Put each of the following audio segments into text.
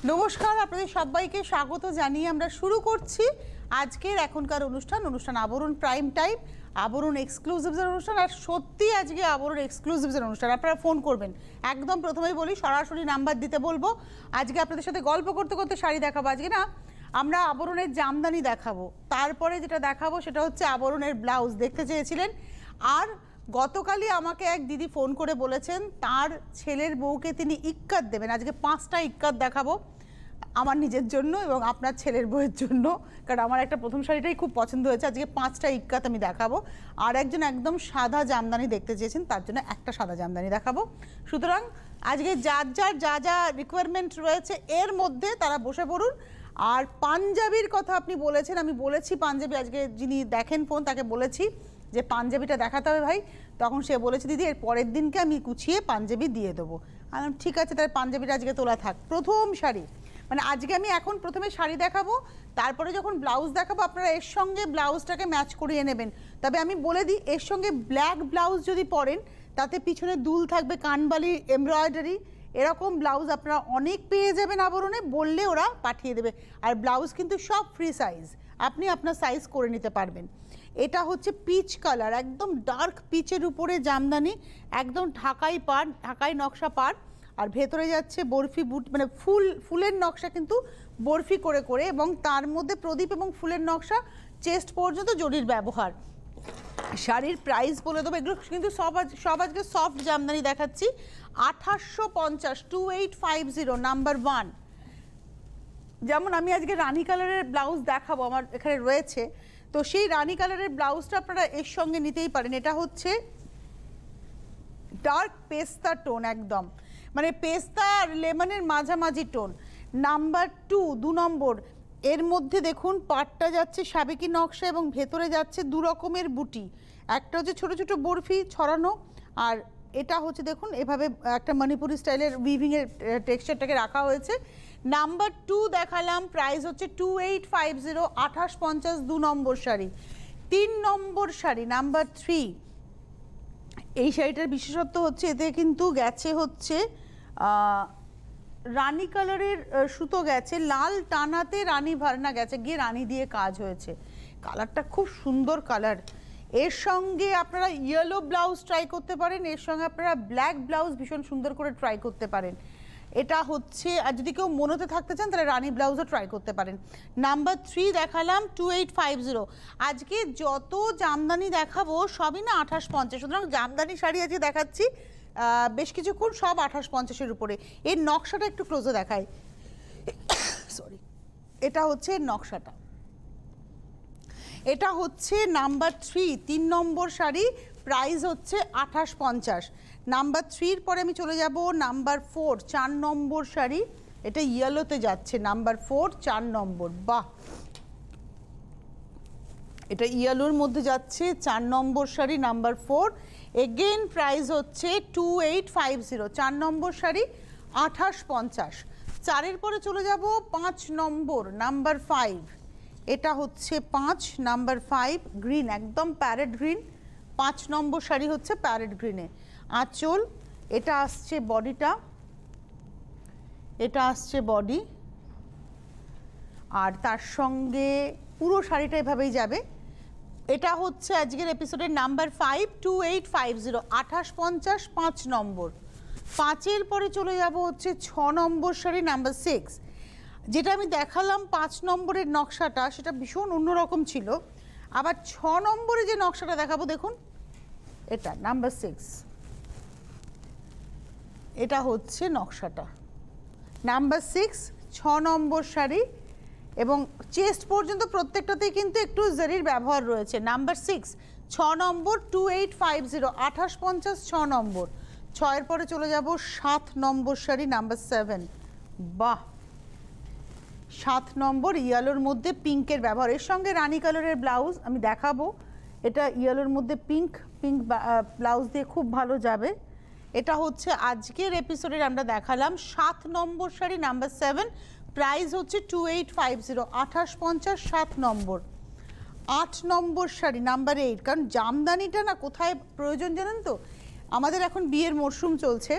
নমস্কার, আপনাদের সবাইকে স্বাগত জানিয়ে আমরা শুরু করছি আজকের এখনকার অনুষ্ঠান আবরণ প্রাইম টাইম, আবরণ এক্সক্লুসিভসের অনুষ্ঠান। আর সত্যি আজকে আবরণ এক্সক্লুসিভসের অনুষ্ঠান, আপনারা ফোন করবেন। একদম প্রথমেই বলি, সরাসরি নাম্বার দিতে বলবো। আজকে আপনাদের সাথে গল্প করতে করতে শাড়ি দেখাবো। আজকে না আমরা আবরণের জামদানি দেখাবো, তারপরে যেটা দেখাবো সেটা হচ্ছে আবরণের ব্লাউজ। দেখতে চেয়েছিলেন। আর গতকালই আমাকে এক দিদি ফোন করে বলেছেন তার ছেলের বউকে তিনি ইক্কাত দেবেন। আজকে 5টা ইক্কাত দেখাবো, আমার নিজের জন্য এবং আপনার ছেলের বউয়ের জন্য, কারণ আমার একটা প্রথম শাড়িটাই খুব পছন্দ হয়েছে। আজকে 5টা ইক্কাত আমি দেখাবো। আর একজন একদম সাদা জামদানি দেখতে চেয়েছেন, তার জন্য একটা সাদা জামদানি দেখাবো। সুতরাং আজকে যার যা যা রিকোয়ারমেন্ট রয়েছে এর মধ্যে তারা বসে পড়ুন। আর পাঞ্জাবির কথা আপনি বলেছেন, আমি বলেছি পাঞ্জাবি, আজকে যিনি দেখেন ফোন তাকে বলেছি যে পাঞ্জাবিটা দেখাতে হবে ভাই। তখন সে বলেছে দিদি এর পরের দিনকে আমি গুছিয়ে পাঞ্জাবি দিয়ে দেবো। আমি ঠিক আছে, তাহলে পাঞ্জাবিটা আজকে তোলা থাক। প্রথম শাড়ি, মানে আজকে আমি এখন প্রথমে শাড়ি দেখাবো, তারপরে যখন ব্লাউজ দেখাবো আপনারা এর সঙ্গে ব্লাউজটাকে ম্যাচ করিয়ে নেবেন। তবে আমি বলে দিই, এর সঙ্গে ব্ল্যাক ব্লাউজ যদি পরেন তাতে পিছনে দুল থাকবে, কানবালি এমব্রয়ডারি, এরকম ব্লাউজ আপনারা অনেক পেয়ে যাবেন আবরণে, বললে ওরা পাঠিয়ে দেবে। আর ব্লাউজ কিন্তু সব ফ্রি সাইজ, আপনি আপনার সাইজ করে নিতে পারবেন। এটা হচ্ছে পিচ কালার, একদম ডার্ক পিচের উপরে জামদানি, একদম ঢাকাই পাড়, ঢাকাই নকশা পাড়। আর ভেতরে যাচ্ছে বরফি বুট, মানে ফুলের নকশা কিন্তু বরফি করে করে, এবং তার মধ্যে প্রদীপ এবং ফুলের নকশা চেস্ট পর্যন্ত জরির ব্যবহার। শাড়ির প্রাইস বলে দেবো, এগুলো কিন্তু সব আজকে সফট জামদানি দেখাচ্ছি। 2850, 2850 নাম্বার 1। যেমন আমি আজকে রানী কালারের ব্লাউজ দেখাবো, আমার এখানে রয়েছে, তো সেই রানী কালারের ব্লাউজটা আপনারা এর সঙ্গে নিতেই পারেন। এটা হচ্ছে ডার্ক পেস্তা টোন, একদম মানে পেস্তা আর লেমনের মাঝামাঝি টোন। নাম্বার 2 নম্বর, এর মধ্যে দেখুন পাটটা যাচ্ছে সাবেকি নকশা এবং ভেতরে যাচ্ছে দু রকমের বুটি। একটা হচ্ছে ছোট ছোট বরফি ছড়ানো, আর এটা হচ্ছে দেখুন এভাবে একটা মণিপুরি স্টাইলের উইভিংয়ের টেক্সচারটাকে রাখা হয়েছে। নাম্বার 2 দেখালাম, প্রাইস হচ্ছে 2850, 2850, 2 নম্বর শাড়ি। 3 নম্বর শাড়ি নাম্বার 3। এই শাড়িটার বিশেষত্ব হচ্ছে এতে কিন্তু গেছে হচ্ছে রানী কালারের সুতো গেছে, লাল টানাতে রানী ভারনা গেছে, গিয়ে রানী দিয়ে কাজ হয়েছে। কালারটা খুব সুন্দর কালার। এর সঙ্গে আপনারা ইয়েলো ব্লাউজ ট্রাই করতে পারেন, এর সঙ্গে আপনারা ব্ল্যাক ব্লাউজ ভীষণ সুন্দর করে ট্রাই করতে পারেন। এটা হচ্ছে, আর যদি কেউ মনোতে থাকতে চান তাহলে রানী ব্লাউজও ট্রাই করতে পারেন। নাম্বার 3 দেখালাম 2850। আজকে যত জামদানি দেখাবো সবই না 2850, সুতরাং জামদানি শাড়ি আজকে দেখাচ্ছি বেশ কিছুক্ষণ, সব 2850-এর উপরে। এর নকশাটা একটু ক্লোজে দেখায়, সরি। এটা হচ্ছে নকশাটা, এটা হচ্ছে নাম্বার 3 নম্বর শাড়ি, প্রাইস হচ্ছে 2850। নাম্বার 3-র পরে আমি চলে যাব নাম্বার 4 নম্বর শাড়ি। এটা ইয়েলোতে যাচ্ছে, নাম্বার 4 নম্বর। বাহ, এটা ইয়েলোর মধ্যে যাচ্ছে 4 নম্বর শাড়ি, নাম্বার 4। এগেন প্রাইস হচ্ছে 2850, 4 নম্বর শাড়ি 2850। 4-এর পরে চলে যাব 5 নম্বর, নাম্বার 5। এটা হচ্ছে 5 নাম্বার 5, গ্রিন, একদম প্যারেট গ্রিন। 5 নম্বর শাড়ি হচ্ছে প্যারেট গ্রিনে। আঁচল, এটা আসছে বডিটা, এটা আসছে বডি, আর তার সঙ্গে পুরো শাড়িটা এভাবেই যাবে। এটা হচ্ছে আজকের এপিসোডের নাম্বার 5, 2850, 2850, 5 নম্বর। 5-এর পরে চলে যাব হচ্ছে 6 নম্বর শাড়ি, নাম্বার 6। যেটা আমি দেখালাম 5 নম্বরের নকশাটা, সেটা ভীষণ অন্যরকম ছিল। আবার 6 নম্বরে যে নকশাটা দেখাবো দেখুন, এটা নাম্বার 6, এটা হচ্ছে নকশাটা নাম্বার 6, 6 নম্বর শাড়ি, এবং চেস্ট পর্যন্ত প্রত্যেকটাতেই কিন্তু একটু জারির ব্যবহার রয়েছে। নাম্বার 6, 6 নম্বর, 2850, 2850, 6 নম্বর। 6-এর পরে চলে যাব 7 নম্বর শাড়ি, নাম্বার 7। বাহ, 7 নম্বর, ইয়েলোর মধ্যে পিঙ্কের ব্যবহার, এর সঙ্গে রানী কালারের ব্লাউজ আমি দেখাবো। এটা ইয়েলোর মধ্যে পিঙ্ক ব্লাউজ দিয়ে খুব ভালো যাবে। এটা হচ্ছে আজকের এপিসোডের আমরা দেখালাম 7 নম্বর শাড়ি, নাম্বার 7। প্রাইস হচ্ছে 2850, 2850, 7 নম্বর। 8 নম্বর শাড়ি, নাম্বার 8। কারণ জামদানিটা না কোথায় প্রয়োজন জানেন তো, আমাদের এখন বিয়ের মরশুম চলছে,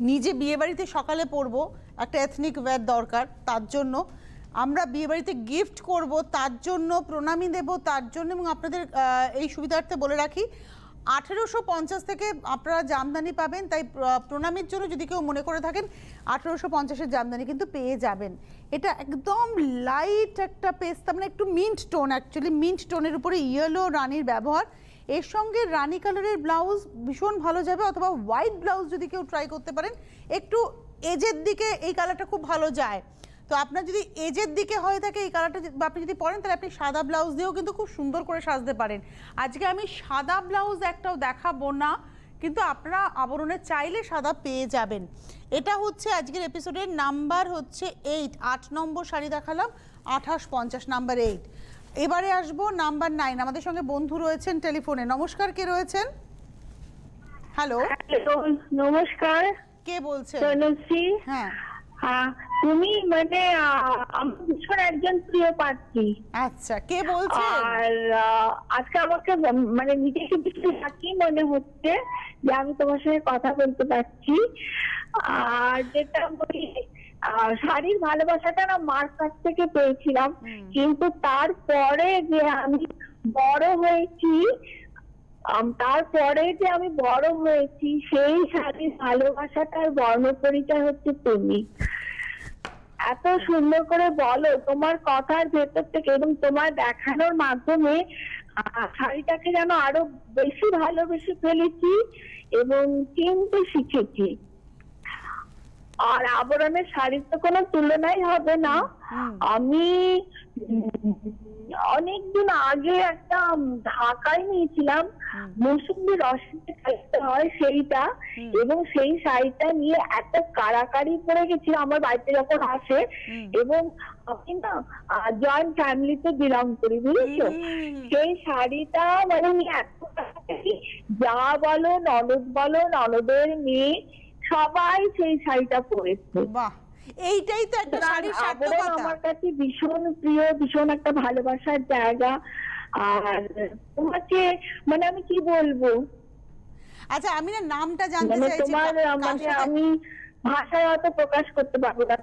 নিজে বিয়েবাড়িতে সকালে পরবো, একটা এথনিক ওয়্যার দরকার তার জন্য, আমরা বিয়েবাড়িতে গিফট করব তার জন্য, প্রণামী দেব তার জন্য। এবং আপনাদের এই সুবিধার্থে বলে রাখি 1850 থেকে আপনারা জামদানি পাবেন, তাই প্রণামীর জন্য যদি কেউ মনে করে থাকেন 1850-এর জামদানি কিন্তু পেয়ে যাবেন। এটা একদম লাইট একটা পেস্তা, মানে একটু মিন্ট টোন, অ্যাকচুয়ালি মিন্ট টোনের উপরে ইয়েলো রানির ব্যবহার। এর সঙ্গে রানি কালারের ব্লাউজ ভীষণ ভালো যাবে, অথবা হোয়াইট ব্লাউজ যদি কেউ ট্রাই করতে পারেন, একটু এজের দিকে এই কালারটা খুব ভালো যায়। তো আপনার যদি এজের দিকে হয়ে থাকে এই কালারটা আপনি যদি পরেন, তাহলে আপনি সাদা ব্লাউজ দিয়েও কিন্তু খুব সুন্দর করে সাজতে পারেন। আজকে আমি সাদা ব্লাউজ একটাও দেখাবো না, কিন্তু আপনারা আবরণে চাইলে সাদা পেয়ে যাবেন। এটা হচ্ছে আজকের এপিসোডের নাম্বার হচ্ছে 8, 8 নম্বর শাড়ি দেখালাম, 2850 নাম্বার 8। এবারে আসবো নাম্বার 9। আমাদের সঙ্গে বন্ধু রয়েছেন টেলিফোনে। নমস্কার, কে রয়েছেন? হ্যালো, নমস্কার, কে বলছেন? হ্যাঁ, তুমি মানে আমার ভীষণ একজন প্রিয় প্রার্থী। আচ্ছা, কে বলছেন? আর আজকে আমাকে মানে নিজেকে ভীষণ লাকি মনে হচ্ছে যে আমি তোমার সঙ্গে কথা বলতে পারছি। আর যেটা বলি, শাড়ির ভালোবাসাটা না মার কাছ থেকে পেয়েছিলাম, কিন্তু তারপরে যে আমি বড় হয়েছি, সেই শাড়ির ভালোবাসাটার বর্ণ পরিচয় হচ্ছে তুমি। এত সুন্দর করে বলো তোমার কথার ভেতর থেকে, এবং তোমার দেখানোর মাধ্যমে শাড়িটাকে যেন আরো বেশি ভালোবেসে ফেলেছি এবং চিনতে শিখেছি। আর আবরণের শাড়ির তো কোনো তুলনাই হবে না। আমি অনেকদিন আগে একটা ঢাকায় নিয়েছিলাম, মৌসুমী রসিতে খাইতে হয় সেইটা, এবং সেই শাড়িটা নিয়ে এত কাড়াকাড়ি পড়ে গেছিল আমার বাড়িতে যখন আসে। এবং আমি না জয়েন্ট ফ্যামিলিতে বিলং করি, বুঝেছো? সেই শাড়িটা মানে এত যা বলো, ননদ বলো, ননদের মেয়ে সবাই সেই শাড়িটা পরেছে। বাহ, এইটাই তো একটা শাড়ির সার্থকতা। আমার কাছে ভীষণ প্রিয়, ভীষণ একটা ভালোবাসার জায়গা। আর তোমাকে মানে আমি কি বলবো, আচ্ছা আমি না নামটা জানতে চাইছি তোমার, মানে আমি ভাষায় অত প্রকাশ করতে পারবো না।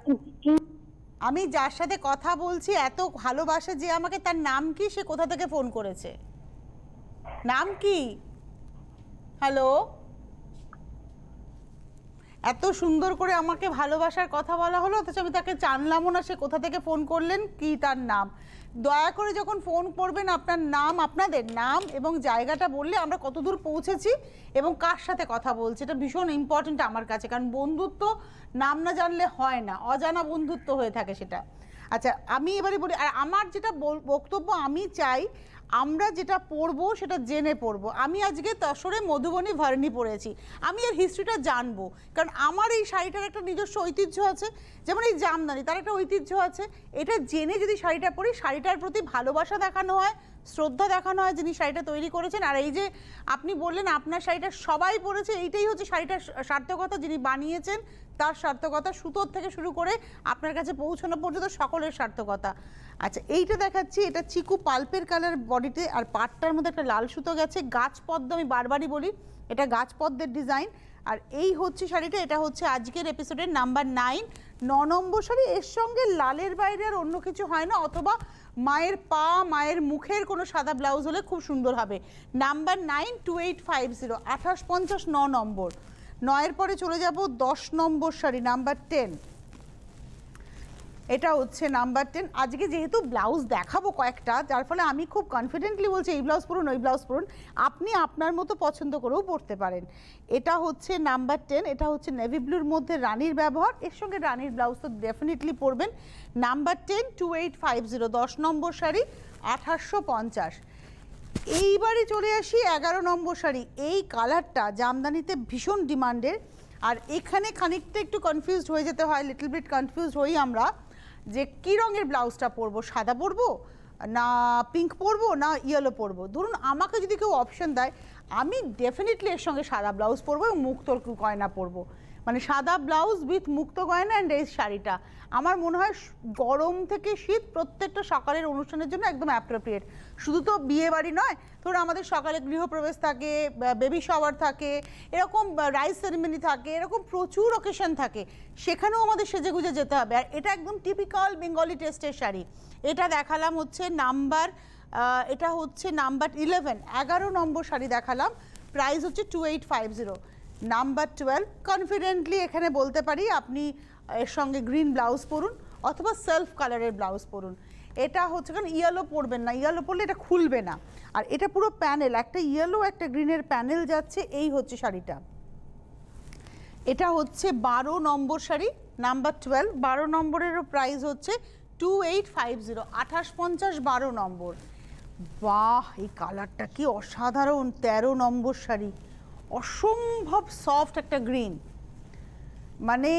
আমি যার সাথে কথা বলছি এত ভালোবাসা যে আমাকে, তার নাম কি, সে কোথা থেকে ফোন করেছে, নাম কি? হ্যালো, এত সুন্দর করে আমাকে ভালোবাসার কথা বলা হলো, অথচ আমি তাকে জানলামও না সে কোথা থেকে ফোন করলেন, কি তার নাম। দয়া করে যখন ফোন করবেন আপনার নাম, আপনাদের নাম এবং জায়গাটা বললে আমরা কতদূর পৌঁছেছি এবং কার সাথে কথা বলছি, এটা ভীষণ ইম্পর্টেন্ট আমার কাছে। কারণ বন্ধুত্ব নাম না জানলে হয় না, অজানা বন্ধুত্ব হয়ে থাকে সেটা। আচ্ছা আমি এবারে বলি, আর আমার যেটা বক্তব্য, আমি চাই আমরা যেটা পড়বো সেটা জেনে পড়বো। আমি আজকে তসরে মধুবনী ভার্নি পড়েছি, আমি এর হিস্ট্রিটা জানবো, কারণ আমার এই শাড়িটার একটা নিজস্ব ঐতিহ্য আছে, যেমন এই জামদানি তার একটা ঐতিহ্য আছে। এটা জেনে যদি শাড়িটা পরি, শাড়িটার প্রতি ভালোবাসা দেখানো হয়, শ্রদ্ধা দেখানো হয় যিনি শাড়িটা তৈরি করেছেন। আর এই যে আপনি বললেন আপনার শাড়িটা সবাই পরেছে, এইটাই হচ্ছে শাড়িটার সার্থকতা, যিনি বানিয়েছেন তার সার্থকতা, সুতোর থেকে শুরু করে আপনার কাছে পৌঁছানো পর্যন্ত সকলের সার্থকতা। আচ্ছা এইটা দেখাচ্ছি, এটা চিকু পাল্পের কালার বডিতে, আর পাটটার মধ্যে একটা লাল সুতো গেছে, গাছ পদ্ম, আমি বারবারই বলি এটা গাছ পদ্মের ডিজাইন। আর এই হচ্ছে শাড়িটা, এটা হচ্ছে আজকের এপিসোডের নাম্বার 9, 9 নম্বর শাড়ি। এর সঙ্গে লালের বাইরে আর অন্য কিছু হয় না, অথবা মায়ের পা, মায়ের মুখের কোনো সাদা ব্লাউজ হলে খুব সুন্দর হবে। নাম্বার 9, 2850, 2850, 9 নম্বর। 9-এর পরে চলে যাব 10 নম্বর শাড়ি, নাম্বার 10। এটা হচ্ছে নাম্বার 10। আজকে যেহেতু ব্লাউজ দেখাবো কয়েকটা, যার ফলে আমি খুব কনফিডেন্টলি বলছি এই ব্লাউজ পরুন, ওই ব্লাউজ পরুন, আপনি আপনার মতো পছন্দ করেও পরতে পারেন। এটা হচ্ছে নাম্বার 10, এটা হচ্ছে নেভি ব্লুর মধ্যে রানীর ব্যবহার, এর সঙ্গে রানীর ব্লাউজ তো ডেফিনেটলি পরবেন। নাম্বার 10, 2850, 10 নম্বর শাড়ি, 2850। এইবারে চলে আসি 11 নম্বর শাড়ি। এই কালারটা জামদানিতে ভীষণ ডিমান্ডের, আর এখানে খানিকটা একটু কনফিউজড হয়ে যেতে হয়, লিটল বিট কনফিউজড হই আমরা যে কী রঙের ব্লাউজটা পরবো, সাদা পরবো না পিঙ্ক পরবো না ইয়েলো পরবো। ধরুন আমাকে যদি কেউ অপশন দেয়, আমি ডেফিনেটলি এর সঙ্গে সাদা ব্লাউজ পরবো এবং মুক্তোর গয়না পরবো। মানে সাদা ব্লাউজ উইথ মুক্ত গয়না অ্যান্ড এই শাড়িটা আমার মনে হয় গরম থেকে শীত প্রত্যেকটা সকালের অনুষ্ঠানের জন্য একদম অ্যাপ্রোপ্রিয়েট। শুধু তো বিয়ে বাড়ি নয়, ধরুন আমাদের সকালে গৃহপ্রবেশ থাকে, বেবি শাওয়ার থাকে, এরকম রাইস সেরিমনি থাকে, এরকম প্রচুর অকেশন থাকে, সেখানেও আমাদের সেজেগুজে যেতে হবে। আর এটা একদম টিপিক্যাল বেঙ্গলি টেস্টের শাড়ি। এটা দেখালাম হচ্ছে নাম্বার, এটা হচ্ছে নাম্বার 11, 11 নম্বর শাড়ি দেখালাম, প্রাইস হচ্ছে 2850। নাম্বার 12 কনফিডেন্টলি এখানে বলতে পারি আপনি এর সঙ্গে গ্রিন ব্লাউজ পরুন অথবা সেলফ কালারের ব্লাউজ পরুন। এটা হচ্ছে কারণ ইয়েলো পরবেন না, ইয়েলো পরলে এটা খুলবে না। আর এটা পুরো প্যানেল, একটা ইয়েলো একটা গ্রিনের প্যানেল যাচ্ছে, এই হচ্ছে শাড়িটা। এটা হচ্ছে 12 নম্বর শাড়ি, নাম্বার 12, 12 নম্বরেরও প্রাইস হচ্ছে 2850, 2850, 12 নম্বর। বাহ, এই কালারটা কি অসাধারণ! 13 নম্বর শাড়ি, অসম্ভব সফট একটা গ্রিন, মানে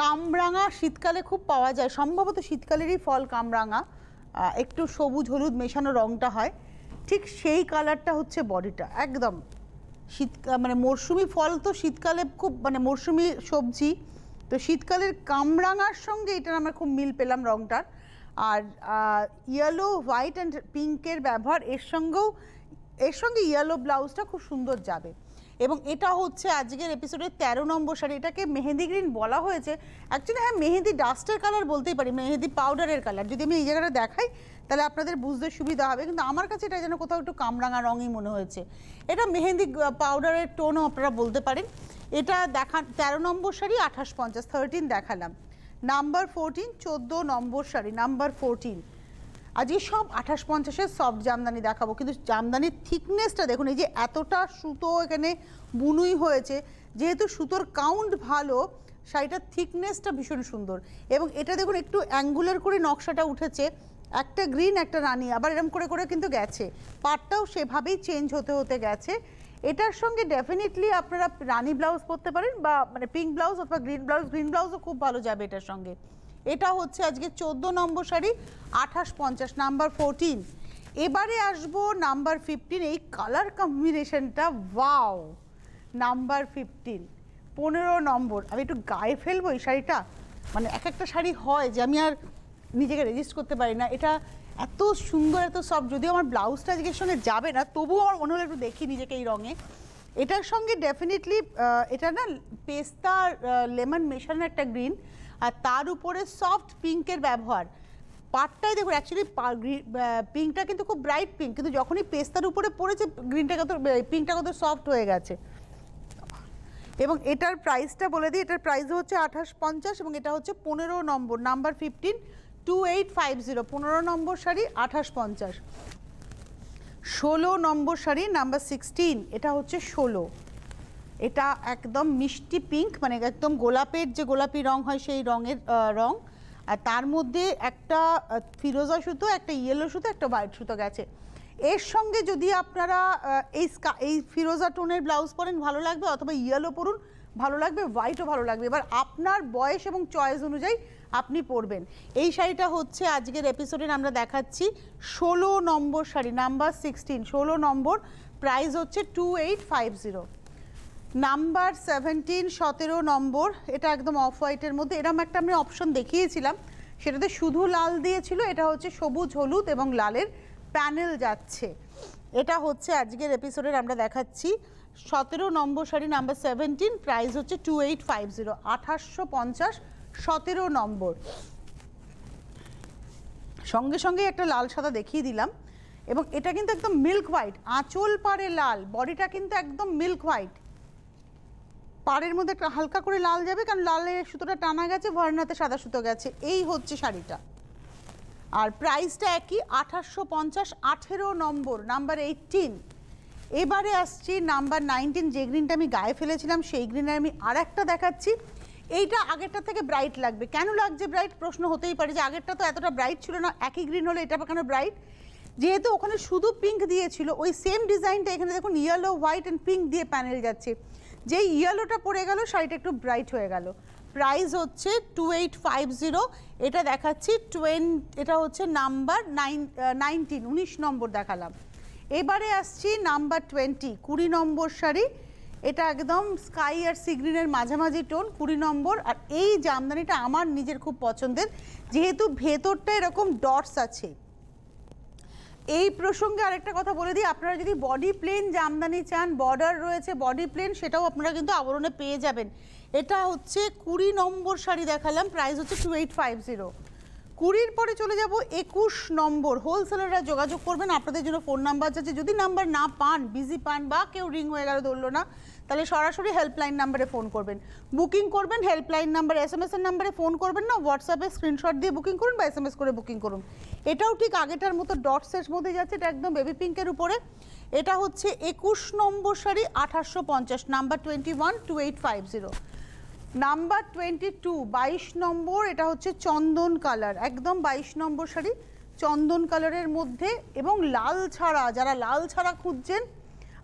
কামরাঙা শীতকালে খুব পাওয়া যায়, সম্ভবত শীতকালেরই ফল কামরাঙা, একটু সবুজ হলুদ মেশানো রঙটা হয়, ঠিক সেই কালারটা হচ্ছে বডিটা। একদম মানে মরশুমি ফল তো শীতকালে খুব, মানে মরশুমি সবজি তো শীতকালের কামরাঙার সঙ্গে এটার আমরা খুব মিল পেলাম রঙটার। আর ইয়েলো হোয়াইট অ্যান্ড পিঙ্কের ব্যবহার, এর সঙ্গে ইয়েলো ব্লাউজটা খুব সুন্দর যাবে। এবং এটা হচ্ছে আজকের এপিসোডের 13 নম্বর শাড়ি। এটাকে মেহেন্দি গ্রিন বলা হয়েছে, অ্যাকচুয়ালি হ্যাঁ মেহেন্দি ডাস্টের কালার বলতেই পারি, মেহেন্দি পাউডারের কালার। যদি আমি এই জায়গাটা দেখাই তাহলে আপনাদের বুঝতে সুবিধা হবে, কিন্তু আমার কাছে এটা যেন কোথাও একটু কামরাঙা রঙই মনে হয়েছে। এটা মেহেন্দি পাউডারের টোনও আপনারা বলতে পারেন। এটা দেখান 13 নম্বর শাড়ি, 2850, 13 দেখালাম। নাম্বার 14, 14 নম্বর শাড়ি, নাম্বার 14। আজকে সব 2850-এর সফট জামদানি দেখাবো, কিন্তু জামদানির থিকনেসটা দেখুন, এই যে এতটা সুতো এখানে বুনুই হয়েছে, যেহেতু সুতোর কাউন্ট ভালো, শাড়িটার থিকনেসটা ভীষণ সুন্দর। এবং এটা দেখুন একটু অ্যাঙ্গুলার করে নকশাটা উঠেছে, একটা গ্রিন একটা রানি, আবার এরকম করে করে কিন্তু গেছে, পাটটাও সেভাবেই চেঞ্জ হতে হতে গেছে। এটার সঙ্গে ডেফিনেটলি আপনারা রানি ব্লাউজ পরতে পারেন, বা মানে পিঙ্ক ব্লাউজ অথবা গ্রিন ব্লাউজ, গ্রিন ব্লাউজও খুব ভালো যাবে এটার সঙ্গে। এটা হচ্ছে আজকে 14 নম্বর শাড়ি, 2850, নাম্বার 14। এবারে আসবো নাম্বার 15, এই কালার কম্বিনেশনটা ওয়াও! নাম্বার 15, 15 নম্বর। আমি একটু গায়ে ফেলবো এই শাড়িটা, মানে এক একটা শাড়ি হয় যে আমি আর নিজেকে রেজিস্ট করতে পারি না। এটা এত সুন্দর, এত সফট, যদিও আমার ব্লাউজটা আজকের সঙ্গে যাবে না, তবুও আমার মনে হলো একটু দেখি নিজেকে এই রঙে। এটার সঙ্গে ডেফিনেটলি এটা না পেস্তা লেমন মেশানো একটা গ্রিন, আর তার উপরে সফট পিঙ্কের ব্যবহার। পাটটাই দেখুন, অ্যাকচুয়ালি পিঙ্কটা কিন্তু খুব ব্রাইট পিঙ্ক, কিন্তু যখনই পেস্তার উপরে পড়েছে গ্রিনটা কত, পিঙ্কটা কত সফট হয়ে গেছে। এবং এটার প্রাইসটা বলে দিই, এটার প্রাইস হচ্ছে 2850 এবং এটা হচ্ছে 15 নম্বর, নাম্বার 15, 2850, 15 নম্বর শাড়ি, 2850। 16 নম্বর শাড়ি, নাম্বার 16, এটা হচ্ছে 16। এটা একদম মিষ্টি পিঙ্ক, মানে একদম গোলাপের যে গোলাপি রং হয় সেই রঙের রং, আর তার মধ্যে একটা ফিরোজা সুতো, একটা ইয়েলো সুতো, একটা হোয়াইট সুতো গেছে। এর সঙ্গে যদি আপনারা এই ফিরোজা টোনের ব্লাউজ পরেন ভালো লাগবে, অথবা ইয়েলো পরুন ভালো লাগবে, হোয়াইটও ভালো লাগবে। এবার আপনার বয়স এবং চয়েস অনুযায়ী আপনি পরবেন। এই শাড়িটা হচ্ছে আজকের এপিসোডে আমরা দেখাচ্ছি 16 নম্বর শাড়ি, নাম্বার 16, 16 নম্বর, প্রাইস হচ্ছে 2850। নাম্বার 17, 17 নম্বর, এটা একদম অফ হোয়াইটের মধ্যে, এরকম একটা আমি অপশন দেখিয়েছিলাম, সেটাতে শুধু লাল দিয়েছিল, এটা হচ্ছে সবুজ হলুদ এবং লালের প্যানেল যাচ্ছে। এটা হচ্ছে আজকের এপিসোডের আমরা দেখাচ্ছি 17 নম্বর শাড়ি, নাম্বার 17, প্রাইস হচ্ছে 2850, 2850, 17 নম্বর। সঙ্গে সঙ্গে একটা লাল সাদা দেখিয়ে দিলাম, এবং এটা কিন্তু একদম মিল্ক হোয়াইট, আঁচল পাড়ে লাল, বডিটা কিন্তু একদম মিল্ক হোয়াইট, পাড়ের মধ্যে একটা হালকা করে লাল যাবে, কারণ লালের সুতোটা টানা গেছে, ভরনাতে সাদা সুতো গেছে। এই হচ্ছে শাড়িটা, আর প্রাইসটা একই, 2850, 18 নম্বর, নাম্বার 18। এবারে আসছি নাম্বার 19, যে গ্রিনটা আমি গায়ে ফেলেছিলাম সেই গ্রিনের আমি আর একটা দেখাচ্ছি। এইটা আগেরটা থেকে ব্রাইট লাগবে। কেন লাগছে ব্রাইট প্রশ্ন হতেই পারে, যে আগেরটা তো এতটা ব্রাইট ছিল না, একই গ্রিন হলে এটা কেন ব্রাইট? যেহেতু ওখানে শুধু পিঙ্ক দিয়েছিল, ওই সেম ডিজাইনটা এখানে দেখুন ইয়েলো হোয়াইট অ্যান্ড পিঙ্ক দিয়ে প্যানেল যাচ্ছে, যেই ইয়েলোটা পড়ে গেল শাড়িটা একটু ব্রাইট হয়ে গেল। প্রাইস হচ্ছে 2850, এটা দেখাচ্ছি এটা হচ্ছে নাম্বার 19 নম্বর দেখালাম। এবারে আসছি নাম্বার 20, 20 নম্বর শাড়ি, এটা একদম স্কাই আর সি গ্রিনের মাঝামাঝি টোন, 20 নম্বর। আর এই জামদানিটা আমার নিজের খুব পছন্দের, যেহেতু ভেতরটা এরকম ডটস আছে। এই প্রসঙ্গে আরেকটা কথা বলে দিই, আপনারা যদি বডি প্লেন জামদানি চান, বর্ডার রয়েছে বডি প্লেন, সেটাও আপনারা কিন্তু আবরণে পেয়ে যাবেন। এটা হচ্ছে 20 নম্বর শাড়ি দেখালাম, প্রাইস হচ্ছে 2850। 20-র পরে চলে যাব 21 নম্বর। হোলসেলাররা যোগাযোগ করবেন, আপনাদের জন্য ফোন নাম্বার আছে, যদি নাম্বার না পান, বিজি পান বা কেউ রিং হয়ে গেল ধরলো না, তাহলে সরাসরি হেল্পলাইন নাম্বারে ফোন করবেন। বুকিং করবেন হেল্পলাইন নাম্বারে, SMS এর নাম্বারে ফোন করবেন না, হোয়াটসঅ্যাপে স্ক্রিনশট দিয়ে বুকিং করুন বা SMS করে বুকিং করুন। এটাও ঠিক আগেটার মতো ডটসের মধ্যে যাচ্ছে, এটা একদম বেবি পিঙ্কের উপরে। এটা হচ্ছে 21 নম্বর শাড়ি, 2850, নাম্বার 21, 2850। নাম্বার 22, 22 নম্বর, এটা হচ্ছে চন্দন কালার, একদম 22 নম্বর শাড়ি চন্দন কালারের মধ্যে এবং লাল ছাড়া। যারা লাল ছাড়া খুঁজছেন,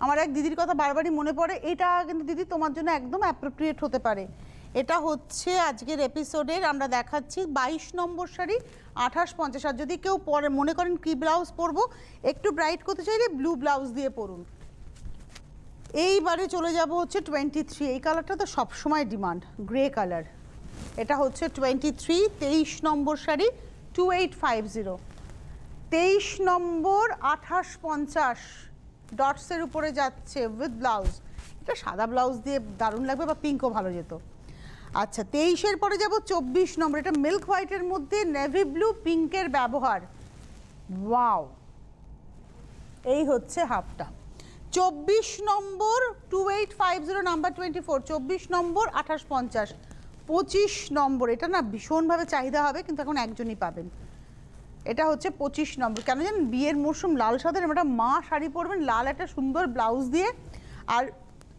আমার এক দিদির কথা বারবারই মনে পড়ে, এটা কিন্তু দিদি তোমার জন্য একদম অ্যাপ্রোপ্রিয়েট হতে পারে। এটা হচ্ছে আজকের এপিসোডের আমরা দেখাচ্ছি 22 নম্বর শাড়ি, 2850। আর যদি কেউ পরে মনে করেন কি ব্লাউজ পরবো, একটু ব্রাইট করতে চাইলে ব্লু ব্লাউজ দিয়ে পরুন। এইবারে চলে যাব হচ্ছে 23, এই কালারটা তো সবসময় ডিমান্ড, গ্রে কালার। এটা হচ্ছে 23, 23 নম্বর শাড়ি, 2850। 23 নম্বর, 2850, ডটসের উপরে যাচ্ছে উইথ ব্লাউজ। এটা সাদা ব্লাউজ দিয়ে দারুণ লাগবে, বা পিঙ্কও ভালো যেত। আচ্ছা, 23-এর পরে যাব 24 নম্বর, এটা মিল্ক হোয়াইটের মধ্যে নেভি ব্লু পিঙ্কের ব্যবহার। ওয়াও, এই হচ্ছে হাফটা। 24 নম্বর, 2850, নাম্বার 24, 24 নম্বর, 2850। 25 নম্বর, এটা না ভীষণভাবে চাহিদা হবে, কিন্তু এখন একজনই পাবেন। এটা হচ্ছে 25 নম্বর। কেন জানেন, বিয়ের মরশুম, লাল সাদের একটা মা শাড়ি পরবেন, লাল একটা সুন্দর ব্লাউজ দিয়ে। আর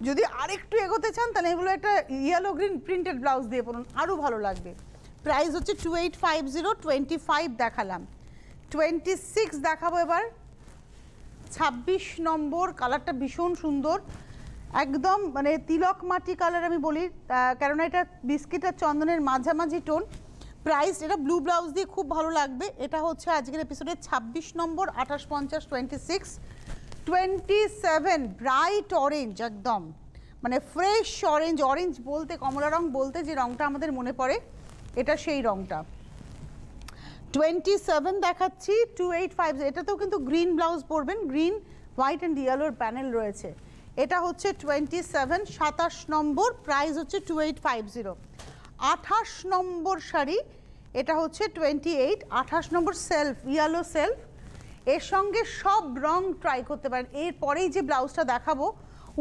যদি আরেকটু এগোতে চান, তাহলে এগুলো একটা ইয়েলো গ্রিন প্রিন্টেড ব্লাউজ দিয়ে পরুন, আরও ভালো লাগবে। প্রাইস হচ্ছে 2850। 25 দেখালাম, 26 দেখাবো এবার। 26 নম্বর, কালারটা ভীষণ সুন্দর, একদম মানে তিলক মাটি কালার আমি বলি, কেননা এটা বিস্কিট আর চন্দনের মাঝামাঝি টোন। প্রাইস, এটা ব্লু ব্লাউজ দিয়ে খুব ভালো লাগবে। এটা হচ্ছে আজকের এপিসোডে 26 নম্বর, 2850। 26, 27 ব্রাইট অরেঞ্জ, একদম মানে ফ্রেশ অরেঞ্জ। অরেঞ্জ বলতে, কমলা রং বলতে যে রংটা আমাদের মনে পড়ে, এটা সেই রংটা। 27 দেখাচ্ছি, 2850। এটাতেও কিন্তু গ্রিন ব্লাউজ পরবেন, গ্রিন হোয়াইট অ্যান্ড ইয়েলোর প্যানেল রয়েছে। এটা হচ্ছে 27, 27 নম্বর, প্রাইস হচ্ছে 2850। 28 নম্বর শাড়ি, এটা হচ্ছে 28, 28 নম্বর সেলফ, ইয়েলো সেলফ। এর সঙ্গে সব রং ট্রাই করতে পারেন। এরপরেই যে ব্লাউজটা দেখাবো,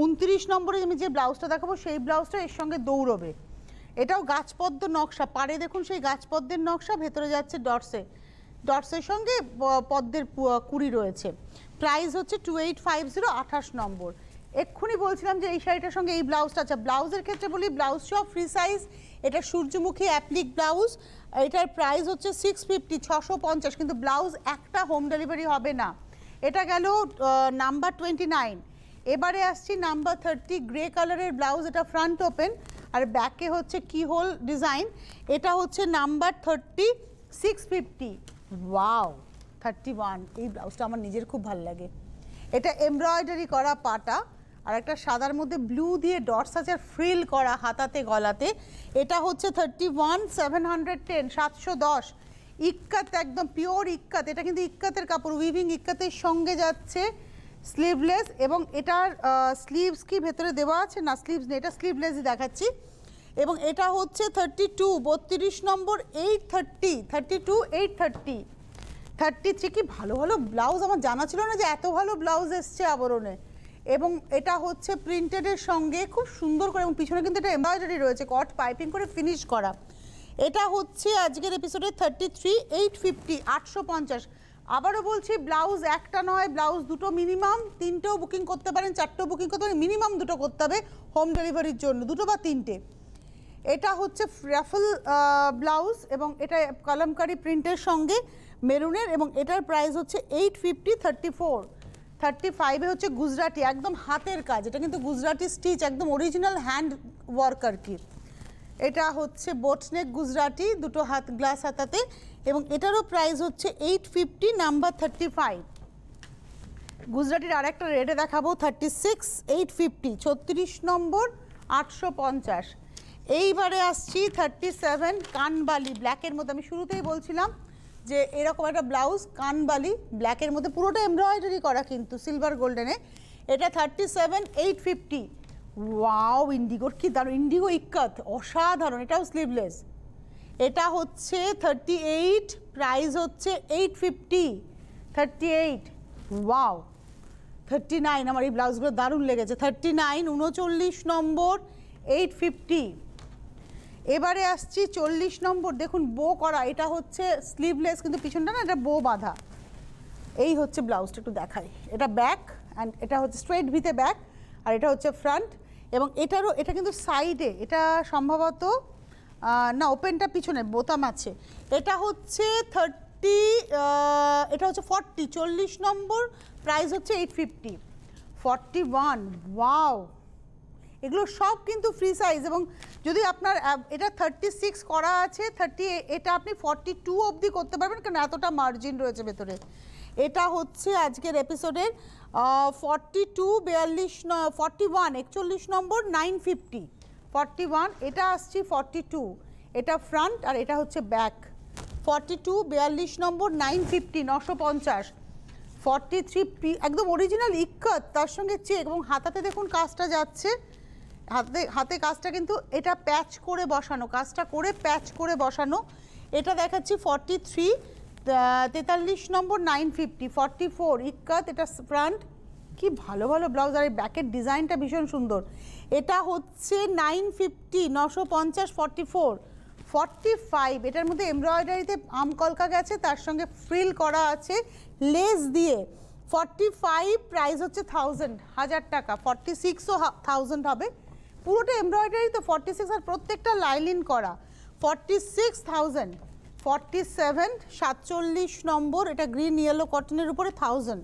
29 নম্বরে আমি যে ব্লাউজটা দেখাবো, সেই ব্লাউজটা এর সঙ্গে দৌড়বে। এটাও গাছপদ্ম নকশা, পাড়ে দেখুন সেই গাছপদ্মের নকশা, ভেতরে যাচ্ছে ডটসে, ডটসের সঙ্গে পদ্মের কুড়ি রয়েছে। প্রাইস হচ্ছে 2850, 28 নম্বর। এক্ষুনি বলছিলাম যে এই শাড়িটার সঙ্গে এই ব্লাউজটা, আচ্ছা ব্লাউজের ক্ষেত্রে বলি, ব্লাউজ সব ফ্রি সাইজ। এটা সূর্যমুখী অ্যাপ্লিক ব্লাউজ, এটার প্রাইস হচ্ছে 650, 650, কিন্তু ব্লাউজ একটা হোম ডেলিভারি হবে না। এটা গেল নাম্বার 29। এবারে আসছি নাম্বার 30, গ্রে কালারের ব্লাউজ, এটা ফ্রন্ট ওপেন আর ব্যাকে হচ্ছে কি হোল ডিজাইন। এটা হচ্ছে নাম্বার 30, 650। ওয়াও, 31, এই ব্লাউজটা আমার নিজের খুব ভালো লাগে। এটা এমব্রয়ডারি করা পাটা, আর একটা সাদার মধ্যে ব্লু দিয়ে ডটস আছে, ফ্রিল করা হাতাতে গলাতে। এটা হচ্ছে 31, 710, 710। ইক্কাত, একদম পিওর ইক্কাত। এটা কিন্তু ইক্কাতের কাপড়, উইভিং ইক্কাতের সঙ্গে যাচ্ছে স্লিভলেস, এবং এটার স্লিভস কি ভেতরে দেওয়া আছে? না, স্লিভস নেই, এটা স্লিভলেসই দেখাচ্ছি। এবং এটা হচ্ছে 32, 32 নম্বর, 830, 32, 830, 33। কি ভালো ভালো ব্লাউজ, আমার জানা ছিল না যে এত ভালো ব্লাউজ এসছে আবরণে। এবং এটা হচ্ছে প্রিন্টেডের সঙ্গে খুব সুন্দর করে, এবং পিছনে কিন্তু এটা এমব্রয়ডারি রয়েছে, কট পাইপিং করে ফিনিশ করা। এটা হচ্ছে আজকের এপিসোডে 33, 850, 850। আবারও বলছি, ব্লাউজ একটা নয়, ব্লাউজ দুটো মিনিমাম, তিনটেও বুকিং করতে পারেন, চারটেও বুকিং করতে পারেন, মিনিমাম দুটো করতে হবে হোম ডেলিভারির জন্য, দুটো বা তিনটে। এটা হচ্ছে রাফল ব্লাউজ, এবং এটা কলমকারি প্রিন্টের সঙ্গে মেরুনের, এবং এটার প্রাইস হচ্ছে 850, 34, 35। হচ্ছে গুজরাটি, একদম হাতের কাজ, এটা কিন্তু গুজরাটি স্টিচ, একদম অরিজিনাল হ্যান্ড ওয়ার্ক আর কি। এটা হচ্ছে বোটনেক গুজরাটি, দুটো হাত গ্লাস হাতাতে, এবং এটারও প্রাইস হচ্ছে 850, নাম্বার 35। গুজরাটির আরেকটা রেটে দেখাবো 36,850, 36 নম্বর 850। এইবারে আসছি 37 কানবালি ব্ল্যাকের মধ্যে। আমি শুরুতেই বলছিলাম যে এরকম একটা ব্লাউজ কানবালি ব্ল্যাকের মধ্যে, পুরোটা এমব্রয়ডারি করা কিন্তু সিলভার গোল্ডেনে। এটা 37,850। ওয়াও, ইন্ডিগোর কি দারুণ, ইন্ডিগো ইক্কাত অসাধারণ। এটাও স্লিভলেস। এটা হচ্ছে 38, প্রাইস হচ্ছে 850। 38, ওয়াও। 39, আমার এই ব্লাউজগুলো দারুণ লেগেছে। 39, 39 নম্বর 850। এবারে আসছি 40 নম্বর, দেখুন বো করা, এটা হচ্ছে স্লিভলেস কিন্তু পিছনটা না এটা বো বাঁধা। এই হচ্ছে ব্লাউজটা, একটু দেখাই। এটা ব্যাক অ্যান্ড এটা হচ্ছে স্ট্রেট ভিতে ব্যাক, আর এটা হচ্ছে ফ্রন্ট। এবং এটা কিন্তু সাইডে, এটা সম্ভবত না ওপেনটা পিছনে বোতাম আছে। এটা হচ্ছে 40 নম্বর, প্রাইস হচ্ছে 850। 41, ওয়াও, এগুলো সব কিন্তু ফ্রি সাইজ। এবং যদি আপনার এটা 36 করা আছে, এটা আপনি 42 অবধি করতে পারবেন, কারণ এতটা মার্জিন রয়েছে ভেতরে। এটা হচ্ছে আজকের এপিসোডের 42, 41, 41 নম্বর 950। 41, এটা আসছি 42, এটা ফ্রন্ট আর এটা হচ্ছে ব্যাক। 42, 42 নম্বর 950, 950। 43, একদম অরিজিনাল ইক্কাত, তার সঙ্গে চেক, এবং হাতাতে দেখুন কাজটা যাচ্ছে, হাতে কাজটা কিন্তু এটা প্যাচ করে বসানো, কাজটা করে প্যাচ করে বসানো। এটা দেখাচ্ছি 43, 43 নম্বর 950। 44, ইক্কাত, এটা ফ্রন্ট। কি ভালো ভালো ব্লাউজ, আর এই ব্যাকের ডিজাইনটা ভীষণ সুন্দর। এটা হচ্ছে 950, 950। 44, 45, এটার মধ্যে এমব্রয়ডারিতে আমকলকা গেছে, তার সঙ্গে ফ্রিল করা আছে লেস দিয়ে। 45, প্রাইস হচ্ছে 1000 টাকা। 46ও 1000 হবে, পুরোটা এমব্রয়ডারি তো 46, আর প্রত্যেকটা লাইলিন করা। 46,000। 47, 47 নম্বর, এটা গ্রিন ইয়েলো কটনের উপরে 1000।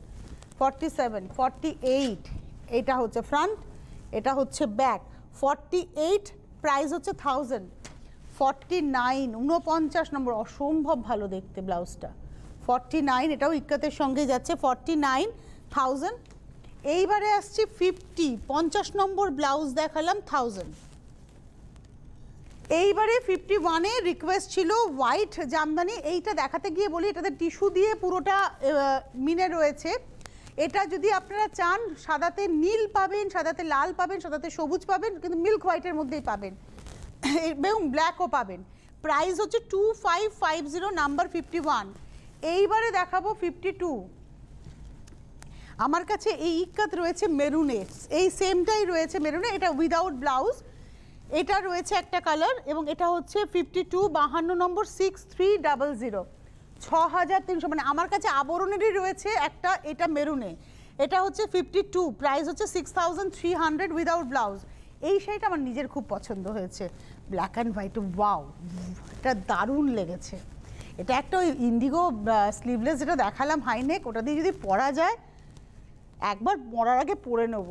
47, 48, এটা হচ্ছে ফ্রন্ট, এটা হচ্ছে ব্যাক। 48, প্রাইস হচ্ছে 1000। 49, 49 নম্বর, অসম্ভব ভালো দেখতে ব্লাউজটা। 49, এটাও ইক্কাতের সঙ্গে যাচ্ছে। 49, 1000। এইবারে আসছি 50, 50 নম্বর ব্লাউজ দেখালাম 1000। এইবারে 51-এ রিকোয়েস্ট ছিল হোয়াইট জামদানি, এইটা দেখাতে গিয়ে বলি এটাতে টিস্যু দিয়ে পুরোটা মিনে রয়েছে। এটা যদি আপনারা চান সাদাতে নীল পাবেন, সাদাতে লাল পাবেন, সাদাতে সবুজ পাবেন, কিন্তু মিল্ক হোয়াইটের মধ্যেই পাবেন, এবং ব্ল্যাকও পাবেন। প্রাইস হচ্ছে 2550, নাম্বার 51। এইবারে দেখাবো 52। আমার কাছে এই ইক্কাত রয়েছে মেরুনে, এই সেমটাই রয়েছে মেরুনে, এটা উইদাউট ব্লাউজ। এটা রয়েছে একটা কালার, এবং এটা হচ্ছে 52, 52 নম্বর 6300, 6300। মানে আমার কাছে আবরণেরই রয়েছে একটা, এটা মেরুনে। এটা হচ্ছে 52, প্রাইস হচ্ছে 6300 উইদাউট ব্লাউজ। এই শাড়িটা আমার নিজের খুব পছন্দ হয়েছে, ব্ল্যাক অ্যান্ড হোয়াইট, ওয়াও, এটা দারুণ লেগেছে। এটা একটা ওই ইন্ডিগো স্লিভলেস যেটা দেখালাম হাইনেক, ওটা দিয়ে যদি পরা যায়, একবার পরার আগে পরে নেব।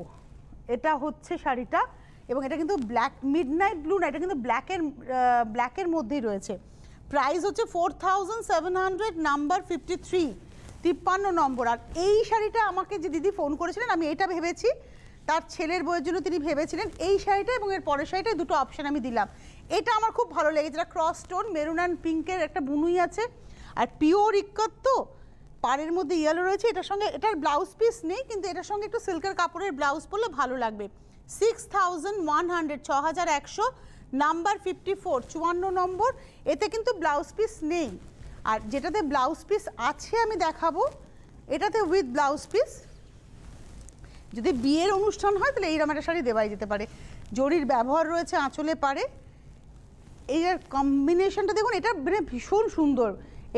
এটা হচ্ছে শাড়িটা, এবং এটা কিন্তু ব্ল্যাক, মিডনাইট ব্লু না, এটা কিন্তু ব্ল্যাকের মধ্যেই রয়েছে। প্রাইস হচ্ছে 4700, নাম্বার 53, 53 নম্বর। আর এই শাড়িটা আমাকে যে দিদি ফোন করেছিলেন, আমি এটা ভেবেছি, তার ছেলের বইয়ের জন্য তিনি ভেবেছিলেন এই শাড়িটা, এবং এর পরের শাড়িটায় দুটো অপশান আমি দিলাম। এটা আমার খুব ভালো লেগেছে, এটা ক্রস স্টোন মেরুন অ্যান্ড পিঙ্কের একটা বুনুই আছে, আর পিওর ইক্কত তো, পাড়ের মধ্যে ইয়েলো রয়েছে। এটার সঙ্গে, এটার ব্লাউজ পিস নেই, কিন্তু এটার সঙ্গে একটু সিল্কের কাপড়ের ব্লাউজ পরলে ভালো লাগবে। 6100, 6100, নাম্বার 54, 54 নম্বর। এতে কিন্তু ব্লাউজ পিস নেই, আর যেটাতে ব্লাউজ পিস আছে আমি দেখাবো, এটাতে উইথ ব্লাউজ পিস। যদি বিয়ের অনুষ্ঠান হয় তাহলে এইরকম একটা শাড়ি দেওয়াই যেতে পারে। জরির ব্যবহার রয়েছে আঁচলে পারে, এই কম্বিনেশনটা দেখুন, এটা মানে ভীষণ সুন্দর।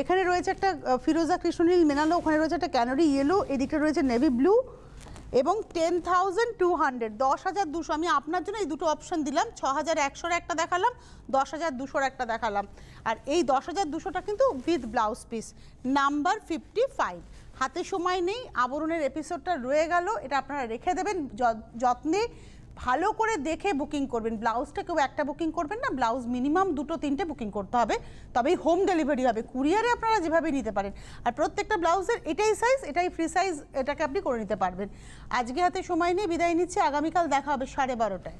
এখানে রয়েছে একটা ফিরোজা কৃষ্ণনীল মেনালো, ওখানে রয়েছে একটা ক্যানারি ইয়েলো, এদিকটা রয়েছে নেভি ব্লু, এবং 10,200, 10,200। আমি আপনার জন্য এই দুটো অপশান দিলাম, 6,100-র একটা দেখালাম, 10,200-র একটা দেখালাম। আর এই 10,200টা কিন্তু উইথ ব্লাউজ পিস, নাম্বার 55। হাতে সময় নেই, আবরণের এপিসোডটা রয়ে গেল, এটা আপনারা রেখে দেবেন যত্নে। ভালো করে দেখে বুকিং করবেন। ব্লাউজটা কেউ একটা বুকিং করবেন না, ব্লাউজ মিনিমাম 2-3টে বুকিং করতে হবে, তবেই হোম ডেলিভারি হবে। কুরিয়ারে আপনারা যেভাবে নিতে পারেন, আর প্রত্যেকটা ব্লাউজের এটাই সাইজ, এটাই ফ্রি সাইজ, এটাকে আপনি করে নিতে পারবেন। আজকে হাতে সময় নিয়ে বিদায় নিচ্ছি, আগামীকাল দেখা হবে 12:30টায়।